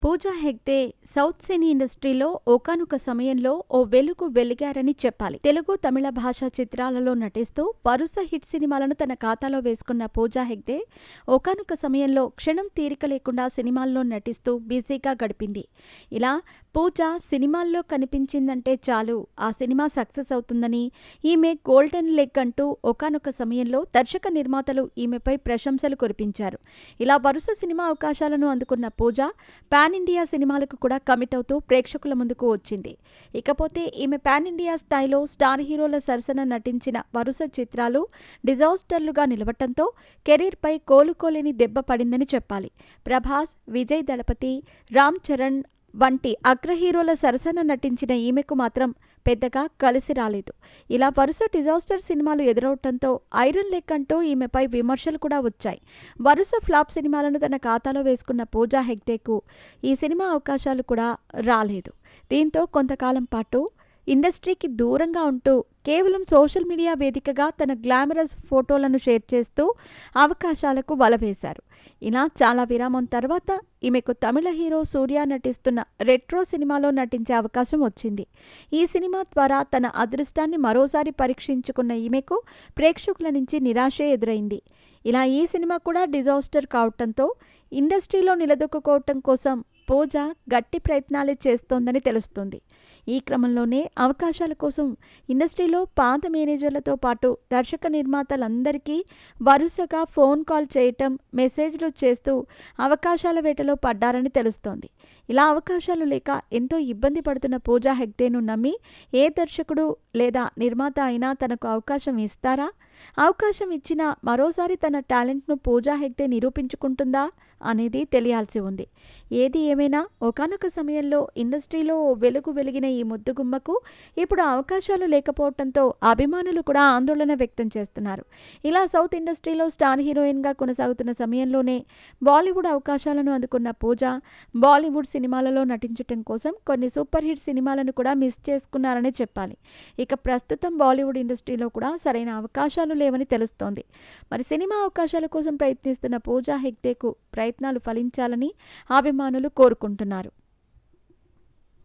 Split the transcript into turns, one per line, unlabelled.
Pooja Hegde south సినీ ఇండస్ట్రీలో ఒకానొక సమయంలో ఓ వెలుగు వెలిగారని చెప్పాలి. తెలుగు, తమిళ భాషా చిత్రాలలో నటిస్తూ వరుస హిట్ సినిమాలను తన ఖాతాలో వేసుకున్న పూజా హెగ్డే ఒకానొక సమయంలో క్షణం తీరిక లేకుండా సినిమాల్లో నటిస్తూ బిజీగా గడిపింది. ఇలా పూజ సినిమాల్లో కనిపించిందంటే చాలు ఆ సినిమా సక్సెస్ అవుతుందని, ఈమె గోల్డెన్ లెగ్ అంటూ ఒకానొక సమయంలో దర్శక నిర్మాతలు ఈమెపై ప్రశంసలు కురిపించారు. ఇలా వరుస సినిమా అవకాశాలను అందుకున్న పూజ పాన్ ఇండియా సినిమాలకు కూడా కమిట్ అవుతూ ప్రేక్షకుల ముందుకు వచ్చింది. ఇకపోతే ఈమె పాన్ ఇండియా స్థాయిలో స్టార్ హీరోల సరసన నటించిన వరుస చిత్రాలు డిజాస్టర్లుగా నిలవటంతో కెరీర్పై కోలుకోలేని దెబ్బ పడిందని చెప్పాలి. ప్రభాస్, విజయ్ దళపతి, రామ్ చరణ్ వంటి అగ్ర హీరోల సరసన నటించిన ఈమెకు మాత్రం పెద్దగా కలిసి రాలేదు. ఇలా వరుస డిజాస్టర్ సినిమాలు ఎదురవటంతో ఐరన్ లెగ్ అంటూ ఈమెపై విమర్శలు కూడా వచ్చాయి. వరుస ఫ్లాప్ సినిమాలను తన ఖాతాలో వేసుకున్న పూజా హెగ్డేకు ఈ సినిమా అవకాశాలు కూడా రాలేదు. దీంతో కొంతకాలం పాటు ఇండస్ట్రీకి దూరంగా ఉంటూ కేవలం సోషల్ మీడియా వేదికగా తన గ్లామరస్ ఫోటోలను షేర్ చేస్తూ అవకాశాలకు వలవేశారు. ఇలా చాలా విరామం తర్వాత ఈమెకు తమిళ హీరో సూర్య నటిస్తున్న రెట్రో సినిమాలో నటించే అవకాశం వచ్చింది. ఈ సినిమా ద్వారా తన అదృష్టాన్ని మరోసారి పరీక్షించుకున్న ఈమెకు ప్రేక్షకుల నుంచి నిరాశే ఎదురైంది. ఇలా ఈ సినిమా కూడా డిజాస్టర్ కావటంతో ఇండస్ట్రీలో నిలదొక్కుకోవటం కోసం పూజ గట్టి ప్రయత్నాలే చేస్తోందని తెలుస్తోంది. ఈ క్రమంలోనే అవకాశాల కోసం ఇండస్ట్రీలో పాత మేనేజర్లతో పాటు దర్శక నిర్మాతలందరికీ వరుసగా ఫోన్ కాల్ చేయటం, మెసేజ్లు చేస్తూ అవకాశాల వేటలో పడ్డారని తెలుస్తోంది. ఇలా అవకాశాలు లేక ఎంతో ఇబ్బంది పడుతున్న పూజా హెగ్డేను నమ్మి ఏ దర్శకుడు లేదా నిర్మాత అయినా తనకు అవకాశం ఇస్తారా? అవకాశం ఇచ్చినా మరోసారి తన టాలెంట్ను పూజా హెగ్డే నిరూపించుకుంటుందా అనేది తెలియాల్సి ఉంది. ఏది ఏమైనా ఒకానొక సమయంలో ఇండస్ట్రీలో వెలుగు వెలిగిన ఈ ముద్దుగుమ్మకు ఇప్పుడు అవకాశాలు లేకపోవడంతో అభిమానులు కూడా ఆందోళన వ్యక్తం చేస్తున్నారు. ఇలా సౌత్ ఇండస్ట్రీలో స్టార్ హీరోయిన్గా కొనసాగుతున్న సమయంలోనే బాలీవుడ్ అవకాశాలను అందుకున్న పూజ బాలీవుడ్ సినిమాలలో నటించటం కోసం కొన్ని సూపర్ హిట్ సినిమాలను కూడా మిస్ చేసుకున్నారనే చెప్పాలి. ఇక ప్రస్తుతం బాలీవుడ్ ఇండస్ట్రీలో కూడా సరైన అవకాశాలు లేవని తెలుస్తోంది. మరి సినిమా అవకాశాల కోసం ప్రయత్నిస్తున్న పూజా హెగ్డేకు ప్రయత్నాలు ఫలించాలని అభిమానులు కోరుకుంటున్నారు.